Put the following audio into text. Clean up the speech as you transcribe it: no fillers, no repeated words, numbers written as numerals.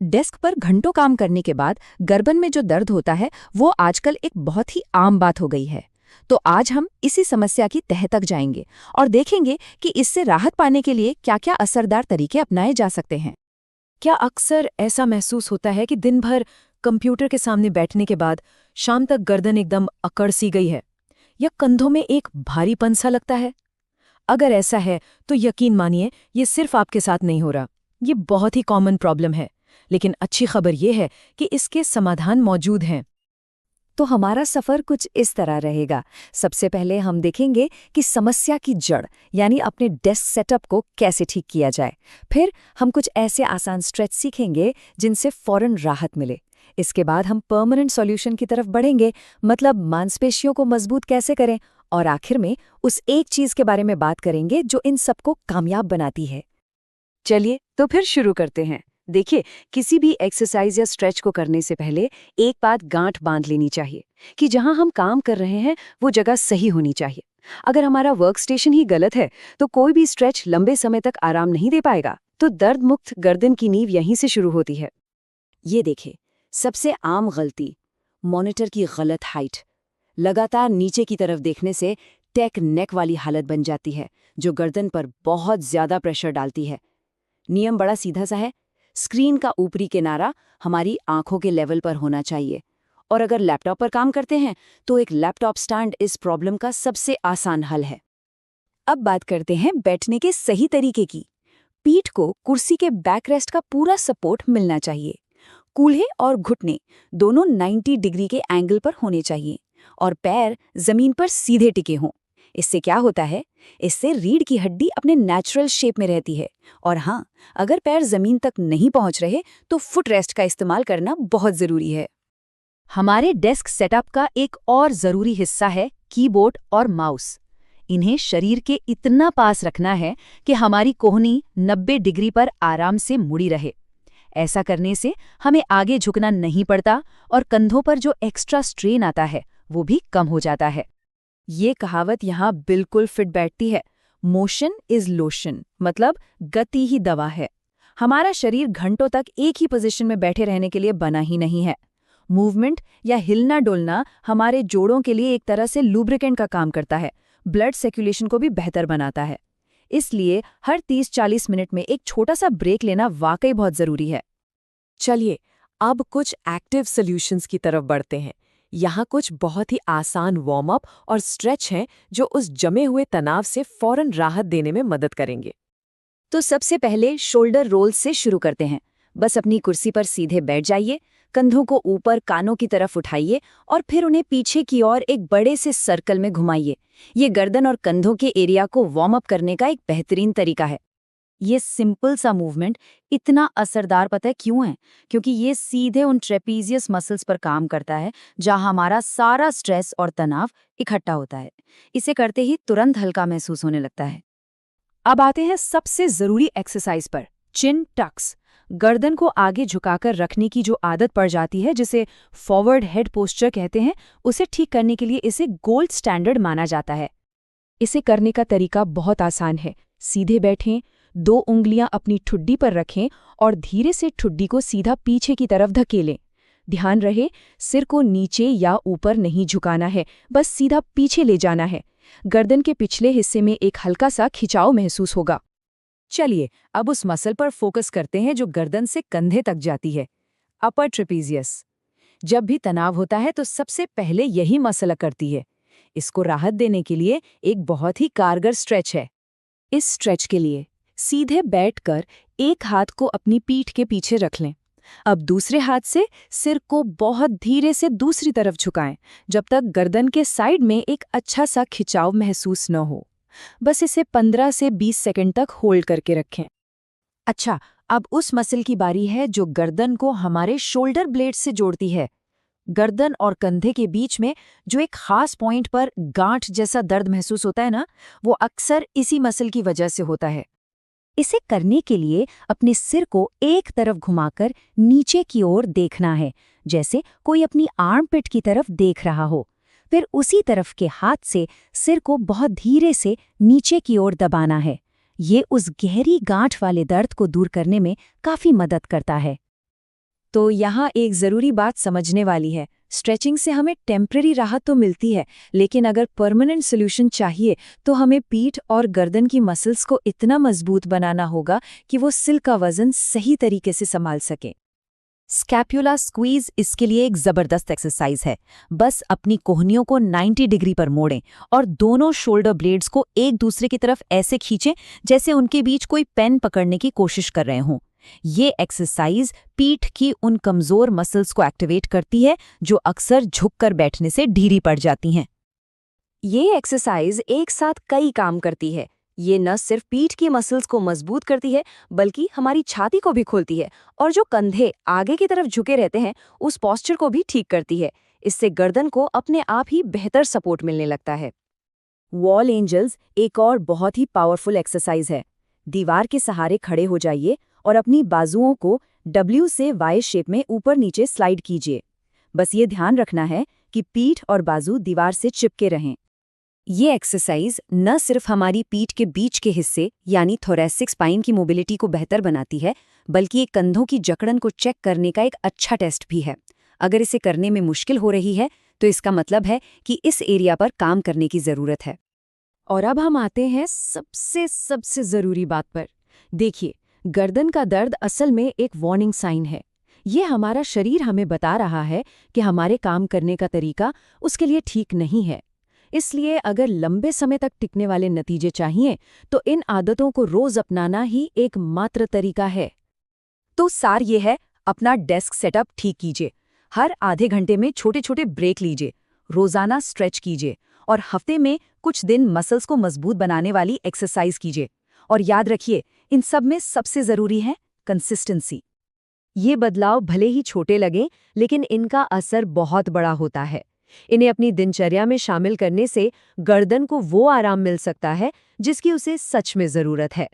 Desk पर घंटों काम करने के बाद गर्दन में जो दर्द होता है वो आजकल एक बहुत ही आम बात हो गई है। तो आज हम इसी समस्या की तह तक जाएंगे और देखेंगे कि इससे राहत पाने के लिए क्या-क्या असरदार तरीके अपनाए जा सकते हैं। क्या अक्सर ऐसा महसूस होता है कि दिन भर कंप्यूटर के सामने बैठने के बाद शाम तक गर्दन एकदम अकड़ सी गई है या कंधों में एक भारीपन सा लगता है? अगर ऐसा है तो यकीन मानिए ये सिर्फ आपके साथ नहीं हो रहा। ये बहुत ही कॉमन प्रॉब्लम है, लेकिन अच्छी खबर ये है कि इसके समाधान मौजूद हैं। तो हमारा सफर कुछ इस तरह रहेगा। सबसे पहले हम देखेंगे कि समस्या की जड़ यानी अपने डेस्क सेटअप को कैसे ठीक किया जाए। फिर हम कुछ ऐसे आसान स्ट्रेच सीखेंगे जिनसे फौरन राहत मिले। इसके बाद हम परमानेंट सॉल्यूशन की तरफ बढ़ेंगे, मतलब मांसपेशियों को मजबूत कैसे करें। और आखिर में उस एक चीज के बारे में बात करेंगे जो इन सबको कामयाब बनाती है। चलिए तो फिर शुरू करते हैं। देखिए, किसी भी एक्सरसाइज या स्ट्रेच को करने से पहले एक बात गांठ बांध लेनी चाहिए कि जहां हम काम कर रहे हैं वो जगह सही होनी चाहिए। अगर हमारा वर्क स्टेशन ही गलत है तो कोई भी स्ट्रेच लंबे समय तक आराम नहीं दे पाएगा। तो दर्द मुक्त गर्दन की नींव यहीं से शुरू होती है। ये देखिए, सबसे आम गलती, मॉनिटर की गलत हाइट। लगातार नीचे की तरफ देखने से टेक नेक वाली हालत बन जाती है, जो गर्दन पर बहुत ज्यादा प्रेशर डालती है। नियम बड़ा सीधा सा है, स्क्रीन का ऊपरी किनारा हमारी आंखों के लेवल पर होना चाहिए। और अगर लैपटॉप पर काम करते हैं तो एक लैपटॉप स्टैंड इस प्रॉब्लम का सबसे आसान हल है। अब बात करते हैं बैठने के सही तरीके की। पीठ को कुर्सी के बैकरेस्ट का पूरा सपोर्ट मिलना चाहिए। कूल्हे और घुटने दोनों 90 डिग्री के एंगल पर होने चाहिए और पैर जमीन पर सीधे टिके हों। इससे क्या होता है, इससे रीढ़ की हड्डी अपने नेचुरल शेप में रहती है। और हाँ, अगर पैर जमीन तक नहीं पहुंच रहे तो फुट रेस्ट का इस्तेमाल करना बहुत जरूरी है। हमारे डेस्क सेटअप का एक और जरूरी हिस्सा है कीबोर्ड और माउस। इन्हें शरीर के इतना पास रखना है कि हमारी कोहनी 90 डिग्री पर आराम से मुड़ी रहे। ऐसा करने से हमें आगे झुकना नहीं पड़ता और कंधों पर जो एक्स्ट्रा स्ट्रेन आता है वो भी कम हो जाता है। ये कहावत यहाँ बिल्कुल फिट बैठती है। मोशन इज लोशन, मतलब गति ही दवा है। हमारा शरीर घंटों तक एक ही पोजीशन में बैठे रहने के लिए बना ही नहीं है। मूवमेंट या हिलना डुलना हमारे जोड़ों के लिए एक तरह से लुब्रिकेंट का काम करता है, ब्लड सर्कुलेशन को भी बेहतर बनाता है। इसलिए हर 30-40 मिनट में एक छोटा सा ब्रेक लेना वाकई बहुत जरूरी है। चलिए, अब कुछ एक्टिव सॉल्यूशंस की तरफ बढ़ते हैं। यहाँ कुछ बहुत ही आसान वार्म अप और स्ट्रेच हैं जो उस जमे हुए तनाव से फौरन राहत देने में मदद करेंगे। तो सबसे पहले शोल्डर रोल्स से शुरू करते हैं। बस अपनी कुर्सी पर सीधे बैठ जाइए, कंधों को ऊपर कानों की तरफ उठाइए और फिर उन्हें पीछे की ओर एक बड़े से सर्कल में घुमाइए। ये गर्दन और कंधों के एरिया को वार्म अप करने का एक बेहतरीन तरीका है। ये सिंपल सा मूवमेंट इतना असरदार पता है क्यों है? क्योंकि ये सीधे उन ट्रेपीजियस मसल्स पर काम करता है जहां हमारा सारा स्ट्रेस और तनाव इकट्ठा होता है। इसे करते ही तुरंत हल्का महसूस होने लगता है। अब आते हैं सबसे जरूरी एक्सरसाइज पर, चिन टक्स। गर्दन को आगे झुकाकर रखने की जो आदत पड़ जाती है, जिसे फॉरवर्ड हेड पोस्चर कहते हैं, उसे ठीक करने के लिए इसे गोल्ड स्टैंडर्ड माना जाता है। इसे करने का तरीका बहुत आसान है। सीधे बैठें, 2 उंगलियां अपनी ठुड्डी पर रखें और धीरे से ठुड्डी को सीधा पीछे की तरफ धकेलें। ध्यान रहे, सिर को नीचे या ऊपर नहीं झुकाना है, बस सीधा पीछे ले जाना है। गर्दन के पिछले हिस्से में एक हल्का सा खिंचाव महसूस होगा। चलिए, अब उस मसल पर फोकस करते हैं जो गर्दन से कंधे तक जाती है, अपर ट्रेपीजियस। जब भी तनाव होता है तो सबसे पहले यही मसल अकड़ती है। इसको राहत देने के लिए एक बहुत ही कारगर स्ट्रेच है। इस स्ट्रेच के लिए सीधे बैठकर एक हाथ को अपनी पीठ के पीछे रख लें। अब दूसरे हाथ से सिर को बहुत धीरे से दूसरी तरफ झुकाएं, जब तक गर्दन के साइड में एक अच्छा सा खिंचाव महसूस न हो। बस इसे 15 से 20 सेकंड तक होल्ड करके रखें। अच्छा, अब उस मसल की बारी है जो गर्दन को हमारे शोल्डर ब्लेड से जोड़ती है। गर्दन और कंधे के बीच में जो एक खास पॉइंट पर गांठ जैसा दर्द महसूस होता है ना, वो अक्सर इसी मसल की वजह से होता है। इसे करने के लिए अपने सिर को एक तरफ घुमाकर नीचे की ओर देखना है, जैसे कोई अपनी आर्मपिट की तरफ देख रहा हो। फिर उसी तरफ के हाथ से सिर को बहुत धीरे से नीचे की ओर दबाना है। ये उस गहरी गांठ वाले दर्द को दूर करने में काफी मदद करता है। तो यहाँ एक ज़रूरी बात समझने वाली है। स्ट्रेचिंग से हमें टेम्परेरी राहत तो मिलती है, लेकिन अगर परमानेंट सोल्यूशन चाहिए तो हमें पीठ और गर्दन की मसल्स को इतना मजबूत बनाना होगा कि वो सिल का वजन सही तरीके से संभाल सके। स्कैपुला स्क्वीज इसके लिए एक जबरदस्त एक्सरसाइज है। बस अपनी कोहनियों को 90 डिग्री पर मोड़ें और दोनों शोल्डर ब्लेड्स को एक दूसरे की तरफ ऐसे खींचें जैसे उनके बीच कोई पेन पकड़ने की कोशिश कर रहे हों। ये एक्सरसाइज पीठ की उन कमजोर मसल्स को एक्टिवेट करती है जो अक्सर झुककर बैठने से ढीली पड़ जाती हैं। ये एक्सरसाइज एक साथ कई काम करती है। ये न सिर्फ पीठ की मसल्स को मजबूत करती है, बल्कि हमारी छाती को भी खोलती है और जो कंधे आगे की तरफ झुके रहते हैं उस पोस्चर को भी ठीक करती है। इससे गर्दन को अपने आप ही बेहतर सपोर्ट मिलने लगता है। वॉल एंजल्स एक और बहुत ही पावरफुल एक्सरसाइज है। दीवार के सहारे खड़े हो जाइए और अपनी बाजुओं को W से Y शेप में ऊपर नीचे स्लाइड कीजिए। बस ये ध्यान रखना है कि पीठ और बाजू दीवार से चिपके रहें। ये एक्सरसाइज न सिर्फ हमारी पीठ के बीच के हिस्से यानी थोरैसिक स्पाइन की मोबिलिटी को बेहतर बनाती है, बल्कि एक कंधों की जकड़न को चेक करने का एक अच्छा टेस्ट भी है। अगर इसे करने में मुश्किल हो रही है तो इसका मतलब है कि इस एरिया पर काम करने की ज़रूरत है। और अब हम आते हैं सबसे ज़रूरी बात पर। देखिए, गर्दन का दर्द असल में एक वार्निंग साइन है। ये हमारा शरीर हमें बता रहा है कि हमारे काम करने का तरीका उसके लिए ठीक नहीं है। इसलिए अगर लंबे समय तक टिकने वाले नतीजे चाहिए तो इन आदतों को रोज अपनाना ही एकमात्र तरीका है। तो सार ये है, अपना डेस्क सेटअप ठीक कीजिए। हर आधे घंटे में छोटे छोटे ब्रेक लीजिए, रोजाना स्ट्रेच कीजिए और हफ्ते में कुछ दिन मसल्स को मजबूत बनाने वाली एक्सरसाइज कीजिए। और याद रखिए, इन सब में सबसे जरूरी है कंसिस्टेंसी। ये बदलाव भले ही छोटे लगें, लेकिन इनका असर बहुत बड़ा होता है। इन्हें अपनी दिनचर्या में शामिल करने से गर्दन को वो आराम मिल सकता है जिसकी उसे सच में जरूरत है।